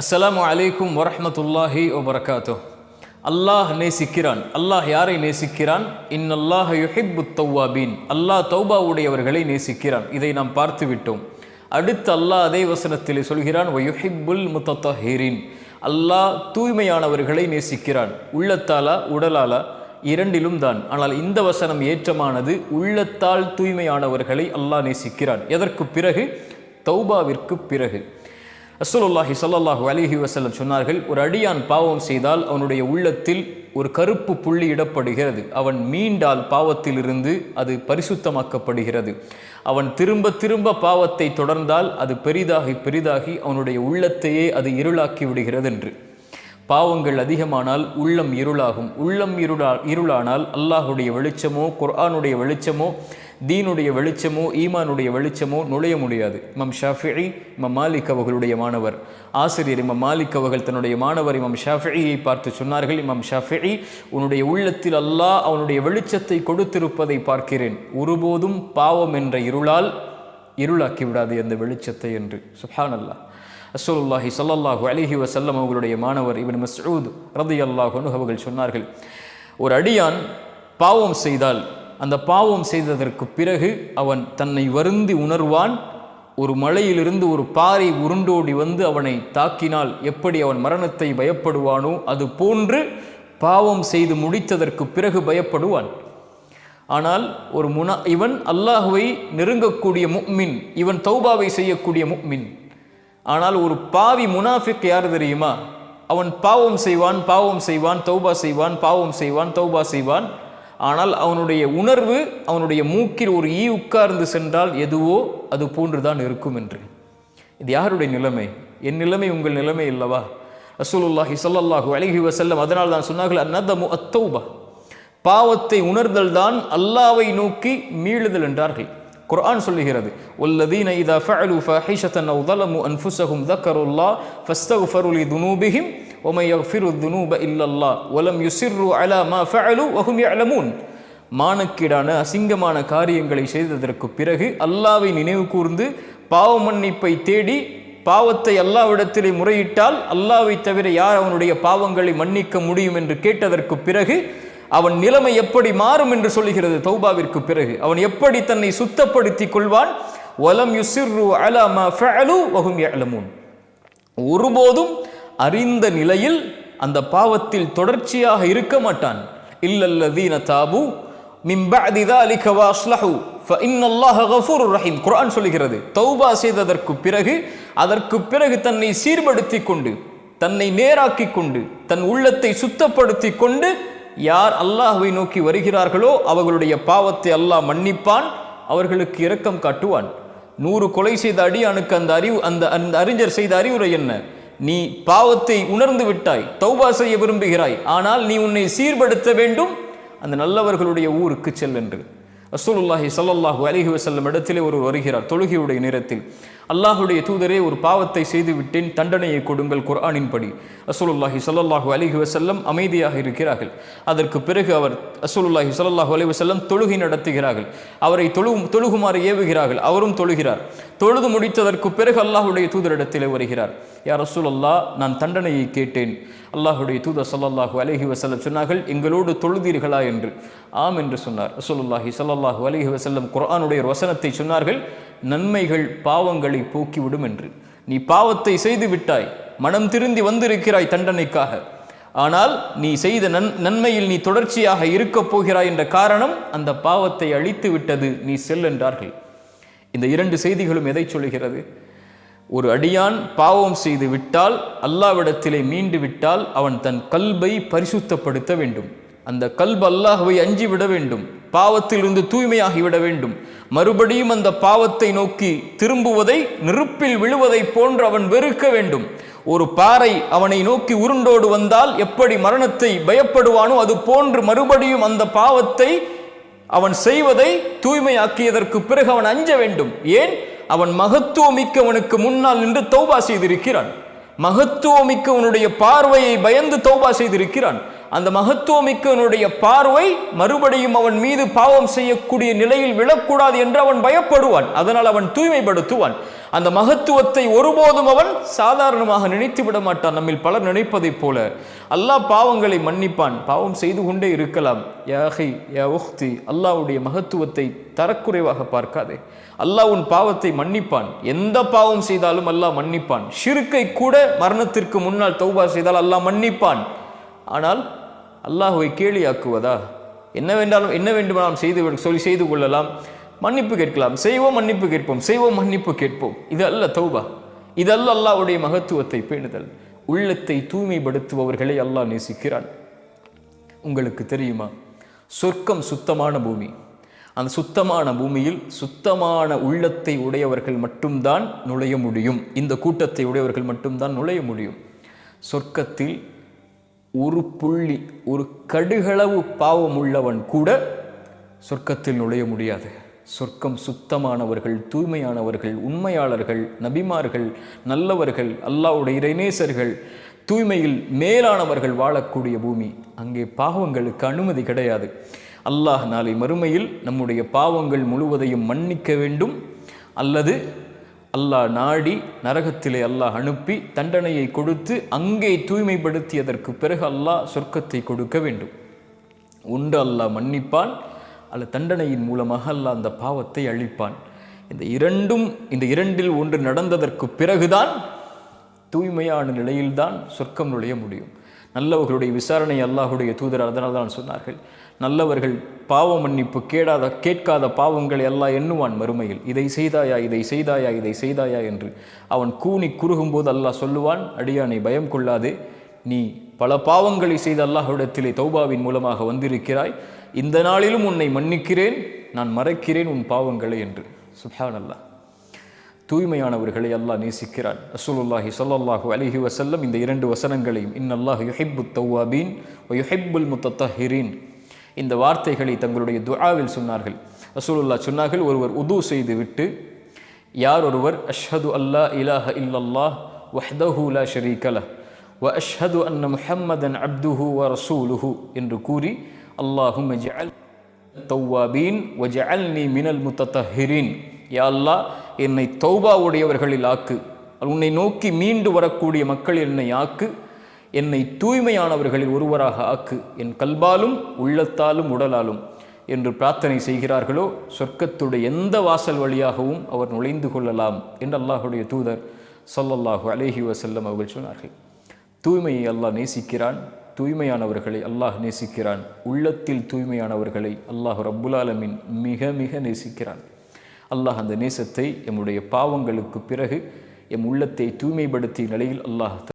அஸ்ஸலாமு அலைக்கும் வரஹ்மத்துல்லாஹி வபரகாத்துஹ். அல்லாஹ் நேசிக்கிறான். அல்லாஹ் யாரை நேசிக்கிறான்? இன்னல்லாஹ யுஹிப்புத் தவ்வாபீன். அல்லாஹ் தௌபாவுடையவர்களை நேசிக்கிறான். இதை நாம் பார்த்து விட்டோம். அடுத்து அல்லாஹ் அதே வசனத்தில் சொல்கிறான், வயுஹிப்புல் முத்தத்தஹிரீன். அல்லாஹ் தூய்மையானவர்களை நேசிக்கிறான். உள்ளத்தாலா உடலாலா இரண்டிலும் தான். ஆனால் இந்த வசனம் ஏற்றமானது. உள்ளத்தால் தூய்மையானவர்களை அல்லாஹ் நேசிக்கிறான். எதற்கு பிறகு? தௌபாவிற்கு பிறகு. ரசூலுல்லாஹி ஸல்லல்லாஹு அலைஹி வஸல்லம் சொன்னார்கள், ஒரு அடியான் பாவம் செய்தால் அவனுடைய உள்ளத்தில் ஒரு கருப்பு புள்ளி இடப்படுகிறது. அவன் மீண்டால் பாவத்திலிருந்து அது பரிசுத்தமாக்கப்படுகிறது. அவன் திரும்ப திரும்ப பாவத்தை தொடர்ந்தால் அது பெரிதாகி அவனுடைய உள்ளத்தையே அது இருளாக்கி விடுகிறது என்று. பாவங்கள் அதிகமானால் உள்ளம் இருளாகும். உள்ளம் இருளானால் அல்லாஹுடைய வெளிச்சமோ, குர்ஆனுடைய வெளிச்சமோ, தீனுடைய வெளிச்சமோ, ஈமானுடைய வெளிச்சமோ நுழைய முடியாது. இமாம் ஷாஃபிஈ, இமாம் மாலிக் அவர்களுடைய மாணவர் ஆசிரியர் இமாம் மாலிக் அவர்கள் தன்னுடைய மாணவர் இமாம் ஷாஃபிஈயை பார்த்து சொன்னார்கள், இமாம் ஷாஃபிஈ, உன்னுடைய உள்ளத்தில் அல்லாஹ் அவனுடைய வெளிச்சத்தை கொடுத்திருப்பதை பார்க்கிறேன். ஒருபோதும் பாவம் என்ற இருளால் இருளாக்கி விடாது அந்த வெளிச்சத்தை என்று. சுப்ஹானல்லாஹ். ரசூலுல்லாஹி ஸல்லல்லாஹு அலைஹி வஸல்லம் அவர்களுடைய மாணவர் இப்னு மஸ்ஊத் ரலியல்லாஹு அன்ஹு அவர்கள் சொன்னார்கள், ஒரு அடியான் பாவம் செய்தால் அந்த பாவம் செய்ததற்கு பிறகு அவன் தன்னை வருந்தி உணர்வான். ஒரு மலையிலிருந்து ஒரு பாறை உருண்டோடி வந்து அவனை தாக்கினால் எப்படி அவன் மரணத்தை பயப்படுவானோ அது போன்று பாவம் செய்து முடித்ததற்கு பிறகு பயப்படுவான். ஆனால் ஒரு இவன் அல்லாஹுவை நெருங்கக்கூடிய முஃமின், இவன் தௌபாவை செய்யக்கூடிய முஃமின். ஆனால் ஒரு பாவி முனாஃபிக் யார் தெரியுமா? அவன் பாவம் செய்வான், தௌபா செய்வான், பாவம் செய்வான், தௌபா செய்வான். ஆனால் அவனுடைய உணர்வு, அவனுடைய மூக்கில் ஒரு ஈ உட்கார்ந்து சென்றால் எதுவோ அது போன்றுதான் இருக்கும் என்று. இது யாருடைய நிலைமை? என் நிலைமை உங்கள் நிலைமை இல்லவா? ரசூலுல்லாஹி ஸல்லல்லாஹு அலைஹி வஸல்லம் அதனால் தான் சொன்னார்கள், அந்நதமு அத்தௌபா. பாவத்தை உணர்தல் தான் அல்லாஹ்வை நோக்கி மீளுதல் என்றார்கள். குர்ஆன் சொல்லுகிறது, வல்லதீன இதா ஃபஅலு ஃபாஹிஷத்தன் அவ் ஸலமு அன்ஃபுஸஹும் ذكروا فاستغفروا لذنوبهم ومن يغفر الذنوب الا الله ولم يصروا على ما فعلوا وهم يعلمون. மானக்கீடான அசிங்கமான காரியங்களை செய்ததற்கு பிறகு அல்லாஹ்வை நினைவு கூர்ந்து பாவ மன்னிப்பை தேடி பாவத்தை அல்லாஹ்விடத்திலே முறையிட்டால் அல்லாஹ்வை தவிர யார் அவனுடைய பாவங்களை மன்னிக்க முடியும் என்று கேட்டதற்கு பிறகு அவன் நிலைமை எப்படி மாறும் என்று சொல்லுகிறது. தௌபாவிற்கு பிறகு அவன் எப்படி தன்னை சுத்தப்படுத்திக் கொள்வான்? வலம் யுசிர்ரு அலா மா ஃபஅலு வஹும் யஅலமூன். ஒருபோதும் அறிந்த நிலையில் அந்த பாவத்தில் தொடர்ச்சியாக இருக்க மாட்டான். இல்லல்லதீன தாபு மின் பஅதி ذلك வஅஸ்லஹு ஃபஇன்னல்லாஹ கஃபூருர் ரஹீம். குர்ஆன் சொல்லுகிறது, தௌபா செய்ததற்கு பிறகு அதற்கு பிறகு தன்னை சீர்படுத்திக் கொண்டு, தன்னை நேராக்கிக் கொண்டு, தன் உள்ளத்தை சுத்தப்படுத்திக் கொண்டு யார் அல்லாஹ்வை நோக்கி வருகிறார்களோ அவர்களுடைய பாவத்தை அல்லாஹ் மன்னிப்பான், அவர்களுக்கு இரக்கம் காட்டுவான். 100 கொலை செய்த அடியானுக்கு அந்த அறிஞர் செய்த அறிவுரை என்ன? நீ பாவத்தை உணர்ந்து விட்டாய், தௌபா செய்ய விரும்புகிறாய், ஆனால் நீ உன்னை சீர்படுத்த வேண்டும், அந்த நல்லவர்களுடைய ஊருக்கு செல் என்று. ரசூலுல்லாஹி ஸல்லல்லாஹு அலைஹி வஸல்லம் இடத்திலே ஒருவர் வருகிறார் தொழுகையுடைய நேரத்தில். அல்லாஹுடைய தூதரே, ஒரு பாவத்தை செய்து விட்டேன், தண்டனையை கொடுங்கள் குர்ஆனின் படி. ரசூலுல்லாஹி ஸல்லல்லாஹு அலைஹி வஸல்லம் அமைதியாக இருக்கிறார்கள். அதற்கு பிறகு அவர் ரசூலுல்லாஹி ஸல்லல்லாஹு அலைஹி வஸல்லம் தொழுகை நடத்துகிறார்கள். அவரை தொழுகுமாறு ஏவுகிறார்கள். அவரும் தொழுகிறார். தொழுது முடித்ததற்கு பிறகு அல்லாஹுடைய தூதரிடத்திலே வருகிறார். யா ரசூலல்லாஹ், நான் தண்டனையை கேட்டேன். அல்லாஹுடைய தூதர் ஸல்லல்லாஹு அலைஹி வஸல்லம் சொன்னார்கள், எங்களோடு தொழுதீர்களா என்று. ஆம் என்று சொன்னார். ரசூலுல்லாஹி ஸல்லல்லாஹு அலைஹி வஸல்லம் குர்ஆனுடைய ஒரு வசனத்தை சொன்னார்கள், நன்மைகள் பாவங்களை போக்கிவிடும் என்று. நீ பாவத்தை செய்து விட்டாய், மனம் திருந்தி வந்திருக்கிறாய் தண்டனைக்காக, ஆனால் நீ செய்த நன்மையில் நீ தொடர்ச்சியாக இருக்கப் போகிறாய் என்ற காரணம் அந்த பாவத்தை அழித்து விட்டது, நீ செல் என்றார்கள். இந்த 2 செய்திகளும் எதை சொல்லுகிறது? ஒரு அடியான் பாவம் செய்து விட்டால், அல்லாஹ்விடத்திலே மீண்டு விட்டால், அவன் தன் கல்பை பரிசுத்தப்படுத்த வேண்டும். அந்த கல்பு அல்லாஹ்வை அஞ்சி விட வேண்டும், பாவத்திலிருந்து தூய்மையாகி விட வேண்டும். மறுபடியும் அந்த பாவத்தை நோக்கி திரும்புவதை, நெருப்பில் விழுவதை போன்று அவன் வெறுக்க வேண்டும். ஒரு பாறை அவனை நோக்கி உருண்டோடு வந்தால் எப்படி மரணத்தை பயப்படுவானோ அது போன்று மறுபடியும் அந்த பாவத்தை அவன் செய்வதை தூய்மையாக்கியதற்கு பிறகு அவன் அஞ்ச வேண்டும். ஏன்? அவன் மகத்துவமிக்கவனுக்கு முன்னால் நின்று தௌபா செய்திருக்கிறான். மகத்துவமிக்கவனுடைய பார்வையை பயந்து தௌபா செய்திருக்கிறான். அந்த மகத்துவமிக்கவனுடைய பார்வை மறுபடியும் அவன் மீது பாவம் செய்யக்கூடிய நிலையில் விழக்கூடாது என்று அவன் பயப்படுவான். அதனால் அவன் தூய்மைப்படுத்துவான். அந்த மகத்துவத்தை ஒருபோதும் அவன் சாதாரணமாக நினைத்து விட மாட்டான். நம்மில் பலர் நினைப்பதைப் போல அல்லாஹ் பாவங்களை மன்னிப்பான், பாவம் செய்து கொண்டே இருக்கலாம். யாஹி யா உக்தி, அல்லாஹ்வுடைய மகத்துவத்தை தரக்குறைவாக பார்க்காதே. அல்லாஹ் உன் பாவத்தை மன்னிப்பான். எந்த பாவம் செய்தாலும் அல்லாஹ் மன்னிப்பான். ஷிர்க்கை கூட மரணத்திற்கு முன்னால் தௌபா செய்தால் அல்லாஹ் மன்னிப்பான். ஆனால் அல்லாஹ்வை கேலியாக்குவதா? என்ன வேண்டுமானால் செய்து கொள்ளலாம், மன்னிப்பு கேட்கலாம், செய்வோம் மன்னிப்பு கேட்போம், செய்வோம் மன்னிப்பு கேட்போம். இது அல்ல தௌபா, இது அல்ல அல்லாஹ்வுடைய மகத்துவத்தை பேணுதல். உள்ளத்தை தூய்மைப்படுத்துபவர்களை அல்லாஹ் நேசிக்கிறான். உங்களுக்கு தெரியுமா, சொர்க்கம் சுத்தமான பூமி. அந்த சுத்தமான பூமியில் சுத்தமான உள்ளத்தை உடையவர்கள் மட்டும்தான் நுழைய முடியும். இந்த கூட்டத்தை உடையவர்கள் மட்டும்தான் நுழைய முடியும். சொர்க்கத்தில் ஒரு புள்ளி, ஒரு கடுகளவு பாவம் உள்ளவன் கூட சொர்க்கத்தில் நுழைய முடியாது. சொர்க்கம் சுத்தமானவர்கள், தூய்மையானவர்கள், உண்மையாளர்கள், நபிமார்கள், நல்லவர்கள், அல்லாஹ்வுடைய இறைநேசர்கள், தூய்மையில் மேலானவர்கள் வாழக்கூடிய பூமி. அங்கே பாவங்களுக்கு அனுமதி கிடையாது. அல்லாஹ் நாளை மறுமையில் நம்முடைய பாவங்கள் முழுவதையும் மன்னிக்க வேண்டும், அல்லது அல்லாஹ் நாடி நரகத்திலே அல்லாஹ் அனுப்பி தண்டனையை கொடுத்து அங்கே தூய்மைப்படுத்தியதற்கு பிறகு அல்லாஹ் சொர்க்கத்தை கொடுக்க வேண்டும். ஒன்று அல்லாஹ் மன்னிப்பான், அல்ல தண்டனையின் மூலமாக அல்லாஹ் அந்த பாவத்தை அழிப்பான். இந்த இரண்டில் ஒன்று நடந்ததற்கு பிறகுதான் தூய்மையான நிலையில்தான் சொர்க்கம் நுழைய முடியும். நல்லவர்களுடைய விசாரணை அல்லாஹுடைய தூதர் அதனால் தான் சொன்னார்கள், நல்லவர்கள் பாவ மன்னிப்பு கேட்காத பாவங்களை அல்லாஹ் எண்ணுவான் மறுமையில். இதை செய்தாயா, இதை செய்தாயா, இதை செய்தாயா என்று. அவன் கூனி குறுகும்போது அல்லாஹ் சொல்லுவான், அடியானை பயம் கொள்ளாதே, நீ பல பாவங்களை செய்த அல்லாஹ்விடத்திலே தௌபாவின் மூலமாக வந்திருக்கிறாய், இந்த நாளிலும் உன்னை மன்னிக்கிறேன், நான் மறைக்கிறேன் உன் பாவங்களை என்று. சுப்ஹானல்லாஹ். தூய்மையானவர்களை அல்லாஹ் நேசிக்கிறான். ரசூலுல்லாஹி ஸல்லல்லாஹு அலைஹி வஸல்லம் இந்த இரண்டு வசனங்களையும், இன்னல்லாஹு யுஹிப்புத் தவ்வாபீன் வ யுஹிப்புல் முத்தத்தஹிரீன், இந்த வார்த்தைகளை தங்களுடைய துஆவில் சொன்னார்கள். ரசூலுல்லாஹ் சொன்னார்கள், ஒருவர் உது செய்து விட்டு யார் ஒருவர் அஷ்ஹது அல்லா இலாஹ இல்லல்லாஹ் வஹ்தஹு லா ஷரீக லஹ் வ அஷ்ஹது அன்ன முஹம்மதன் அப்துஹு வ ரசூலுஹு என்று கூறி, அல்லாஹும்ம ஜஅல் தவ்வாபீன் வ ஜஅல்னி மினல் முத்தத்தஹிரீன், யா அல்லாஹ் என்னை தௌபா உடையவர்களில் ஆக்கு, உன்னை நோக்கி மீண்டு வரக்கூடிய மக்கள் என்னை ஆக்கு, என்னை தூய்மையானவர்களில் ஒருவராக ஆக்கு, என் கல்பாலும் உள்ளத்தாலும் உடலாலும் என்று பிரார்த்தனை செய்கிறார்களோ சொர்க்கத்துடைய எந்த வாசல் வழியாகவும் அவர் நுழைந்து கொள்ளலாம் என்று அல்லாஹுடைய தூதர் ஸல்லல்லாஹு அலைஹி வஸல்லம் அவர்கள் சொன்னார்கள். தூய்மையை அல்லாஹ் நேசிக்கிறான், தூய்மையானவர்களை அல்லாஹ் நேசிக்கிறான். உள்ளத்தில் தூய்மையானவர்களை அல்லாஹ் ரப்புல் ஆலமீன் மிக மிக நேசிக்கிறான். அல்லாஹ் அந்த நேசத்தை எம்முடைய பாவங்களுக்கு பிறகு எம் உள்ளத்தை தூய்மைப்படுத்திய நிலையில் அல்லாஹ்